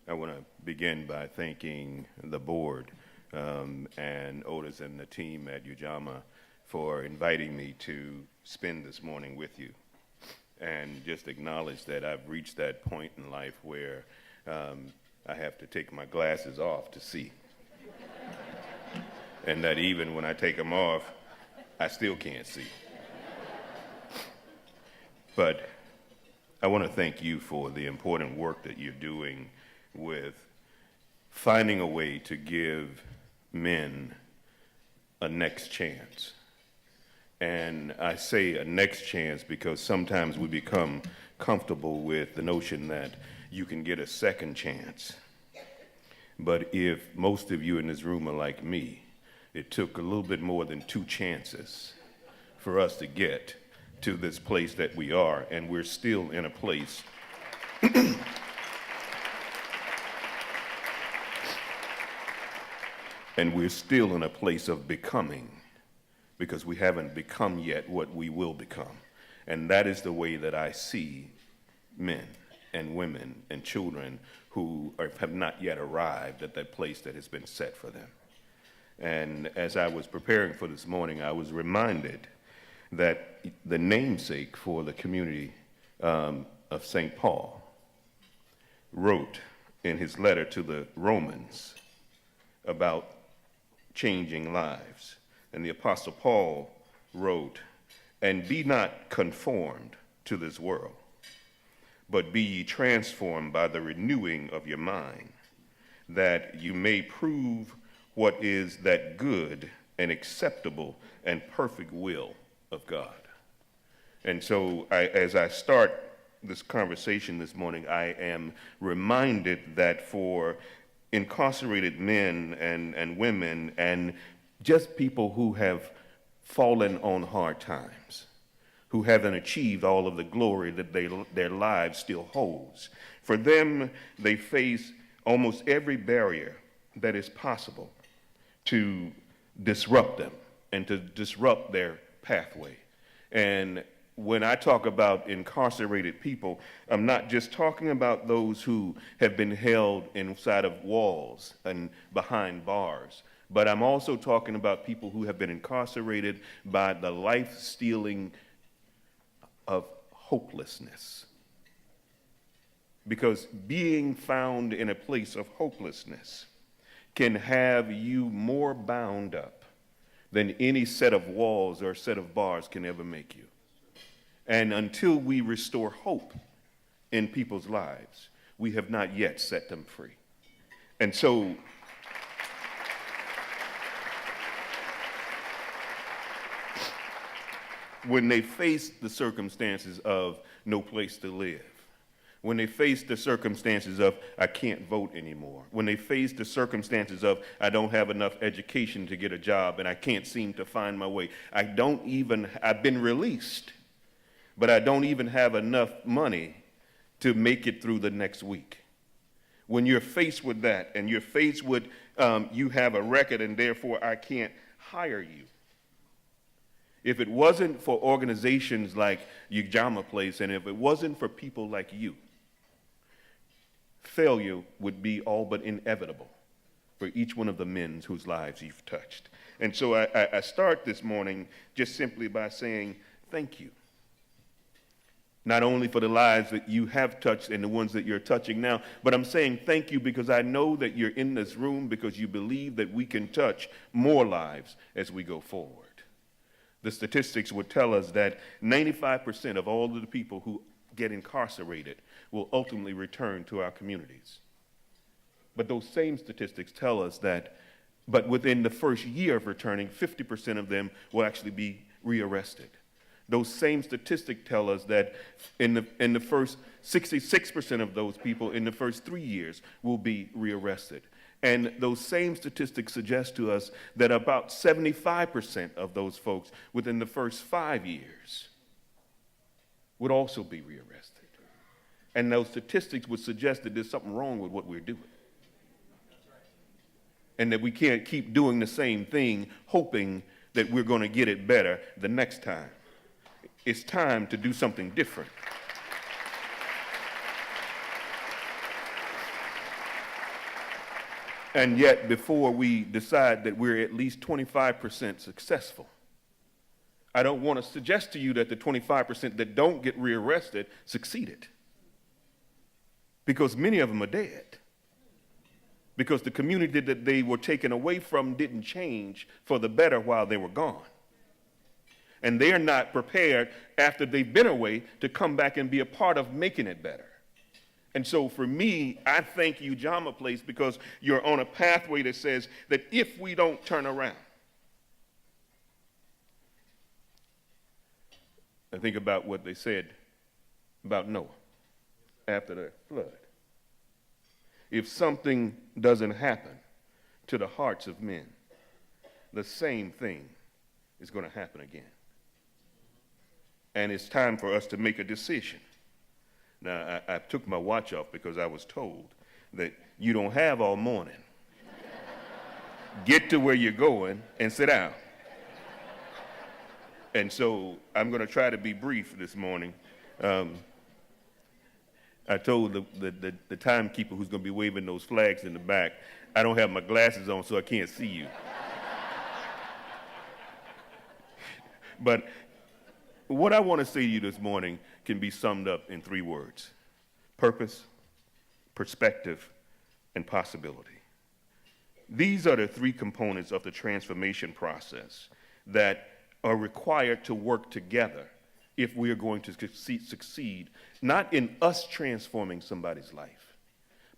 I want to begin by thanking the board and Otis and the team at Ujamma for inviting me to spend this morning with you, and just acknowledge that I've reached that point in life where I have to take my glasses off to see, and that even when I take them off, I still can't see. But I want to thank you for the important work that you're doing with finding a way to give men a next chance. And I say a next chance because sometimes we become comfortable with the notion that you can get a second chance. But if most of you in this room are like me, it took a little bit more than 2 chances for us to get to this place that we are, and we're still in a place and we're still in a place of becoming, because we haven't become yet what we will become. And that is the way that I see men and women and children who have not yet arrived at that place that has been set for them. And as I was preparing for this morning, I was reminded that the namesake for the community of St. Paul wrote in his letter to the Romans about changing lives. And the Apostle Paul wrote, "And be not conformed to this world, but be ye transformed by the renewing of your mind, that you may prove what is that good and acceptable and perfect will of God." And so as I start this conversation this morning, I am reminded that for incarcerated men and women and just people who have fallen on hard times, who haven't achieved all of the glory that their lives still holds, for them, they face almost every barrier that is possible to disrupt them and to disrupt their pathway. And when I talk about incarcerated people, I'm not just talking about those who have been held inside of walls and behind bars, but I'm also talking about people who have been incarcerated by the life-stealing of hopelessness. Because being found in a place of hopelessness can have you more bound up than any set of walls or set of bars can ever make you. And until we restore hope in people's lives, we have not yet set them free. And so when they face the circumstances of no place to live, when they face the circumstances of I can't vote anymore, when they face the circumstances of I don't have enough education to get a job and I can't seem to find my way, I've been released, but I don't even have enough money to make it through the next week. When you're faced with that and you're faced with you have a record and therefore I can't hire you. If it wasn't for organizations like Ujamma Place, and if it wasn't for people like you, failure would be all but inevitable for each one of the men whose lives you've touched. And so I start this morning just simply by saying thank you. Not only for the lives that you have touched and the ones that you're touching now, but I'm saying thank you because I know that you're in this room because you believe that we can touch more lives as we go forward. The statistics would tell us that 95% of all of the people who get incarcerated will ultimately return to our communities. But those same statistics tell us that, but within the first year of returning, 50% of them will actually be rearrested. Those same statistics tell us that in the first 66% of those people in the first 3 years will be rearrested. And those same statistics suggest to us that about 75% of those folks within the first 5 years would also be rearrested. And those statistics would suggest that there's something wrong with what we're doing. And that we can't keep doing the same thing, hoping that we're going to get it better the next time. It's time to do something different. And yet, before we decide that we're at least 25% successful, I don't want to suggest to you that the 25% that don't get rearrested succeeded. Because many of them are dead. Because the community that they were taken away from didn't change for the better while they were gone. And they're not prepared after they've been away to come back and be a part of making it better. And so for me, I thank Ujamma Place because you're on a pathway that says that if we don't turn around, I think about what they said about Noah after the flood. If something doesn't happen to the hearts of men, the same thing is going to happen again. And it's time for us to make a decision. Now, I took my watch off because I was told that you don't have all morning. Get to where you're going and sit down. And so I'm going to try to be brief this morning. I told the timekeeper who's going to be waving those flags in the back, I don't have my glasses on so I can't see you. But what I want to say to you this morning can be summed up in 3 words: purpose, perspective, and possibility. These are the 3 components of the transformation process that are required to work together if we are going to succeed, not in us transforming somebody's life,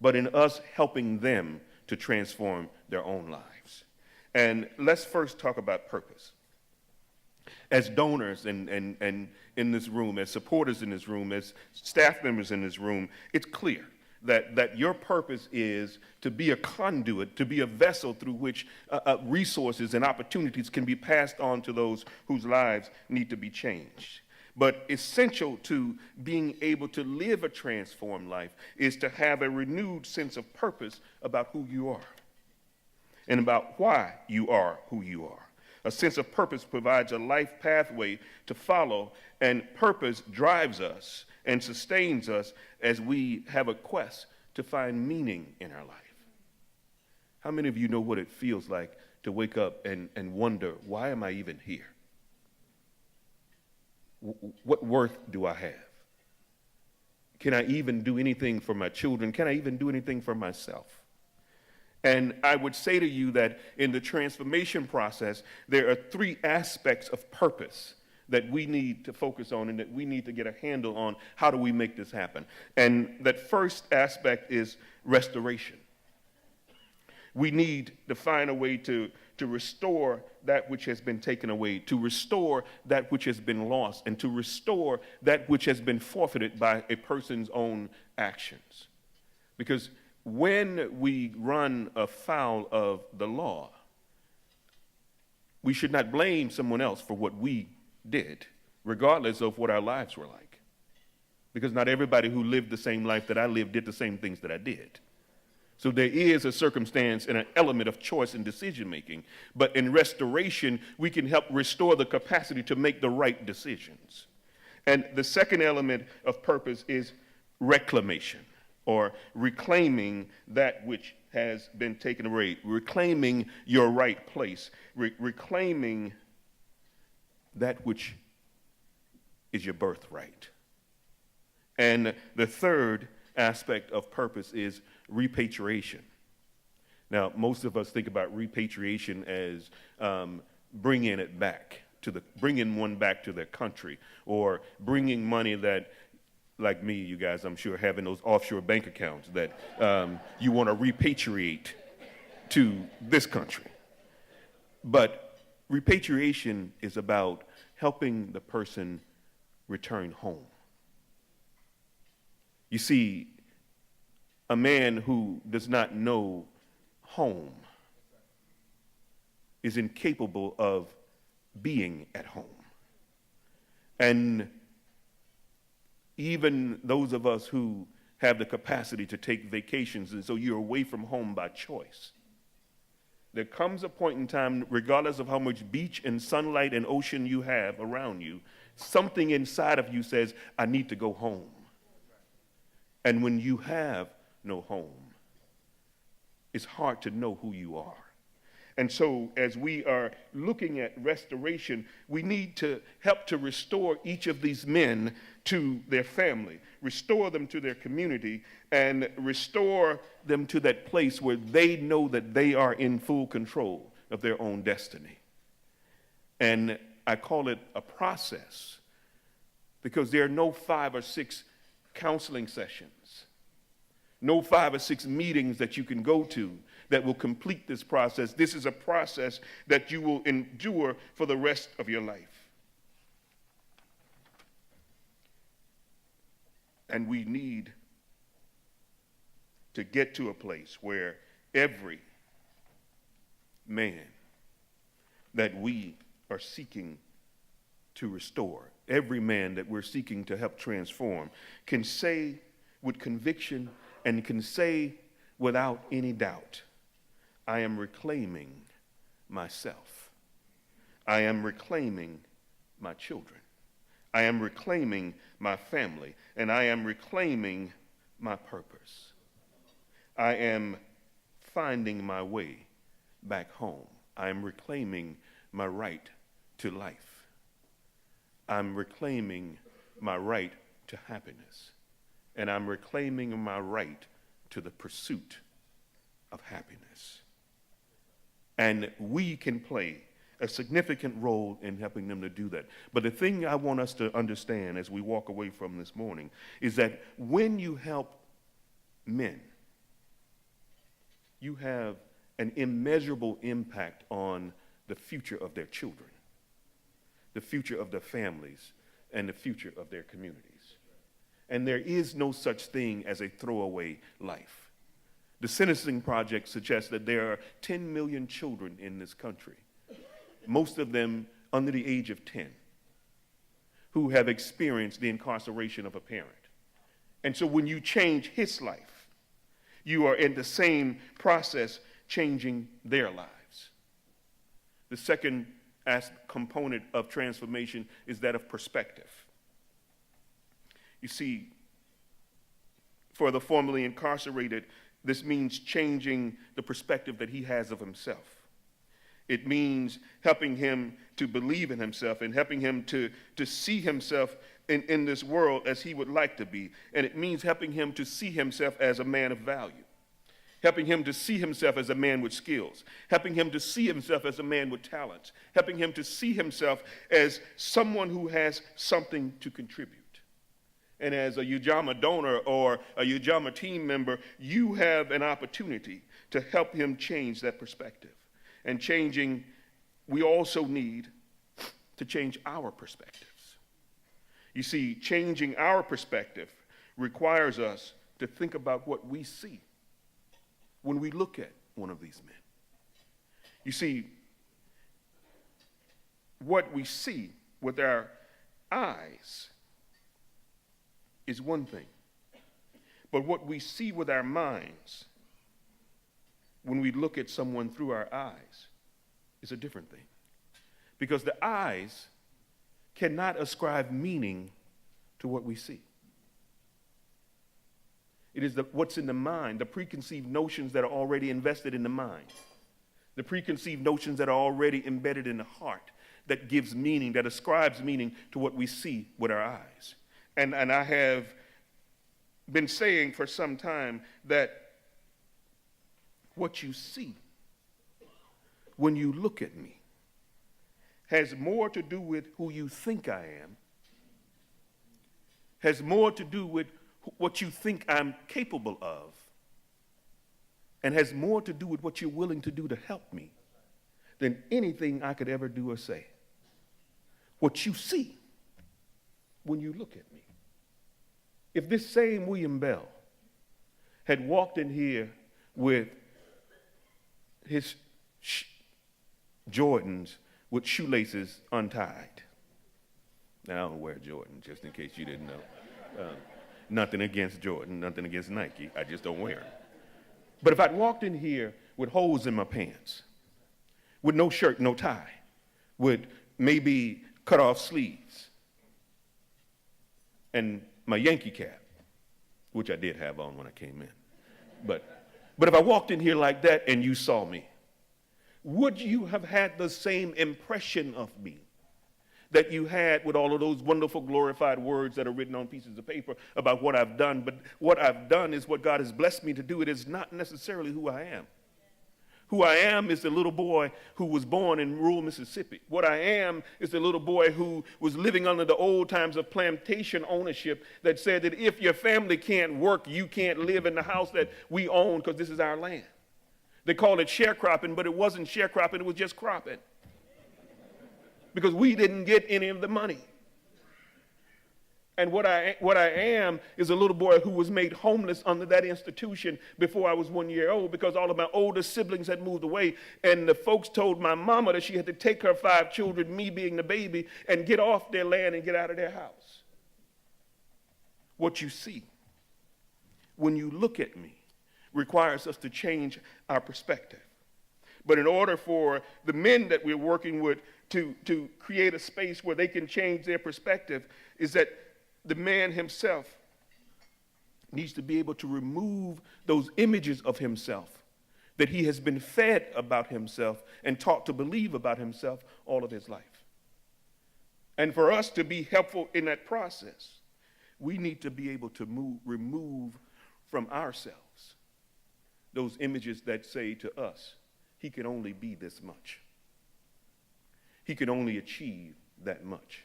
but in us helping them to transform their own lives. And let's first talk about purpose. As donors and in this room, as supporters in this room, as staff members in this room, it's clear that your purpose is to be a conduit, to be a vessel through which resources and opportunities can be passed on to those whose lives need to be changed. But essential to being able to live a transformed life is to have a renewed sense of purpose about who you are and about why you are who you are. A sense of purpose provides a life pathway to follow, and purpose drives us and sustains us as we have a quest to find meaning in our life. How many of you know what it feels like to wake up and wonder, why am I even here? What worth do I have? Can I even do anything for my children? Can I even do anything for myself? And I would say to you that in the transformation process, there are 3 aspects of purpose that we need to focus on and that we need to get a handle on. How do we make this happen? And that first aspect is restoration. We need to find a way to restore that which has been taken away, to restore that which has been lost, and to restore that which has been forfeited by a person's own actions. Because when we run afoul of the law, we should not blame someone else for what we did, regardless of what our lives were like. Because not everybody who lived the same life that I lived did the same things that I did. So there is a circumstance and an element of choice and decision making. But in restoration, we can help restore the capacity to make the right decisions. And the second element of purpose is reclamation, or reclaiming that which has been taken away, reclaiming your right place, reclaiming that which is your birthright. And the third aspect of purpose is repatriation. Now, most of us think about repatriation as bringing one back to their country, or bringing money that, like me, you guys, I'm sure, having those offshore bank accounts that you want to repatriate to this country. But repatriation is about helping the person return home. You see, a man who does not know home is incapable of being at home. And even those of us who have the capacity to take vacations, and so you're away from home by choice, there comes a point in time, regardless of how much beach and sunlight and ocean you have around you, something inside of you says, I need to go home. And when you have no home, it's hard to know who you are. And so as we are looking at restoration, we need to help to restore each of these men to their family, restore them to their community, and restore them to that place where they know that they are in full control of their own destiny. And I call it a process because there are no 5 or 6 counseling sessions, no 5 or 6 meetings that you can go to that will complete this process. This is a process that you will endure for the rest of your life. And we need to get to a place where every man that we are seeking to restore, every man that we're seeking to help transform, can say with conviction and can say without any doubt, I am reclaiming myself. I am reclaiming my children. I am reclaiming my family, and I am reclaiming my purpose. I am finding my way back home. I am reclaiming my right to life. I'm reclaiming my right to happiness, and I'm reclaiming my right to the pursuit of happiness. And we can play a significant role in helping them to do that. But the thing I want us to understand as we walk away from this morning is that when you help men, you have an immeasurable impact on the future of their children, the future of their families, and the future of their communities. And there is no such thing as a throwaway life. The Sentencing Project suggests that there are 10 million children in this country, most of them under the age of 10, who have experienced the incarceration of a parent. And so when you change his life, you are in the same process changing their lives. The second component of transformation is that of perspective. You see, for the formerly incarcerated, this means changing the perspective that he has of himself. It means helping him to believe in himself and helping him to see himself in this world as he would like to be. And it means helping him to see himself as a man of value, helping him to see himself as a man with skills, helping him to see himself as a man with talents, helping him to see himself as someone who has something to contribute. And as a Ujamma donor or a Ujamma team member, you have an opportunity to help him change that perspective. And changing, we also need to change our perspectives. You see, changing our perspective requires us to think about what we see when we look at one of these men. You see, what we see with our eyes is one thing, but what we see with our minds when we look at someone through our eyes is a different thing. Because the eyes cannot ascribe meaning to what we see. It is what's in the mind, the preconceived notions that are already invested in the mind, the preconceived notions that are already embedded in the heart that gives meaning, that ascribes meaning to what we see with our eyes. And I have been saying for some time that what you see when you look at me has more to do with who you think I am, has more to do with what you think I'm capable of, and has more to do with what you're willing to do to help me than anything I could ever do or say. What you see when you look at me. If this same William Bell had walked in here with his Jordans with shoelaces untied. Now, I don't wear Jordan, just in case you didn't know. Nothing against Jordan, nothing against Nike. I just don't wear them. But if I'd walked in here with holes in my pants, with no shirt, no tie, with maybe cut off sleeves, and my Yankee cap, which I did have on when I came in. But if I walked in here like that and you saw me, would you have had the same impression of me that you had with all of those wonderful glorified words that are written on pieces of paper about what I've done? But what I've done is what God has blessed me to do. It is not necessarily who I am. Who I am is the little boy who was born in rural Mississippi. What I am is the little boy who was living under the old times of plantation ownership that said that if your family can't work, you can't live in the house that we own because this is our land. They called it sharecropping, but it wasn't sharecropping, it was just cropping. Because we didn't get any of the money. And what I am is a little boy who was made homeless under that institution before I was 1 year old because all of my older siblings had moved away. And the folks told my mama that she had to take her 5 children, me being the baby, and get off their land and get out of their house. What you see when you look at me requires us to change our perspective. But in order for the men that we're working with to create a space where they can change their perspective is that the man himself needs to be able to remove those images of himself that he has been fed about himself and taught to believe about himself all of his life. And for us to be helpful in that process, we need to be able to remove from ourselves those images that say to us, he can only be this much. He can only achieve that much.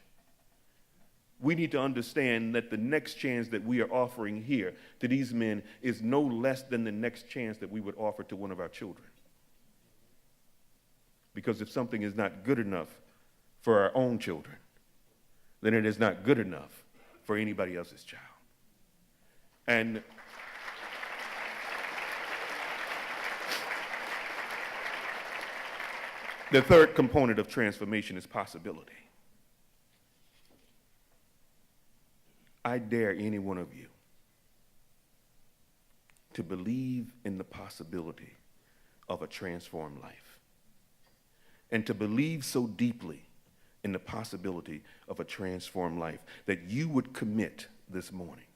We need to understand that the next chance that we are offering here to these men is no less than the next chance that we would offer to one of our children. Because if something is not good enough for our own children, then it is not good enough for anybody else's child. And the third component of transformation is possibility. I dare any one of you to believe in the possibility of a transformed life and to believe so deeply in the possibility of a transformed life that you would commit this morning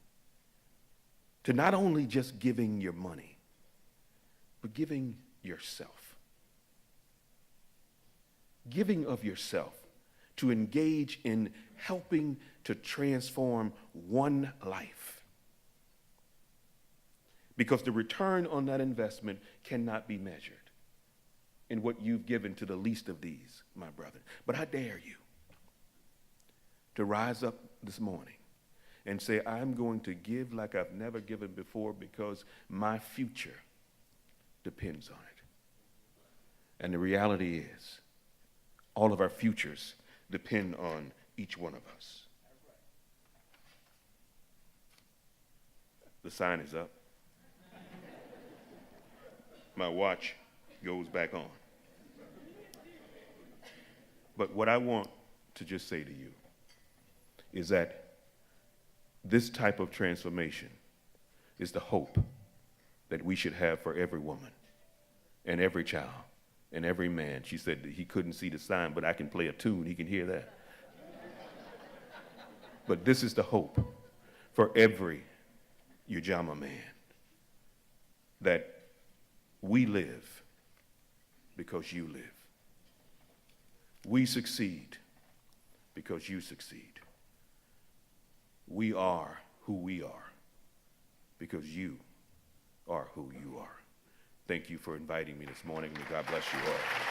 to not only just giving your money, but giving yourself. Giving of yourself to engage in helping to transform one life. Because the return on that investment cannot be measured in what you've given to the least of these, my brother. But I dare you to rise up this morning and say, I'm going to give like I've never given before because my future depends on it. And the reality is, all of our futures depend on each one of us. The sign is up. My watch goes back on. But what I want to just say to you is that this type of transformation is the hope that we should have for every woman and every child and every man. She said that he couldn't see the sign, but I can play a tune. He can hear that. But this is the hope for every Ujamma man, that we live because you live. We succeed because you succeed. We are who we are because you are who you are. Thank you for inviting me this morning. May God bless you all.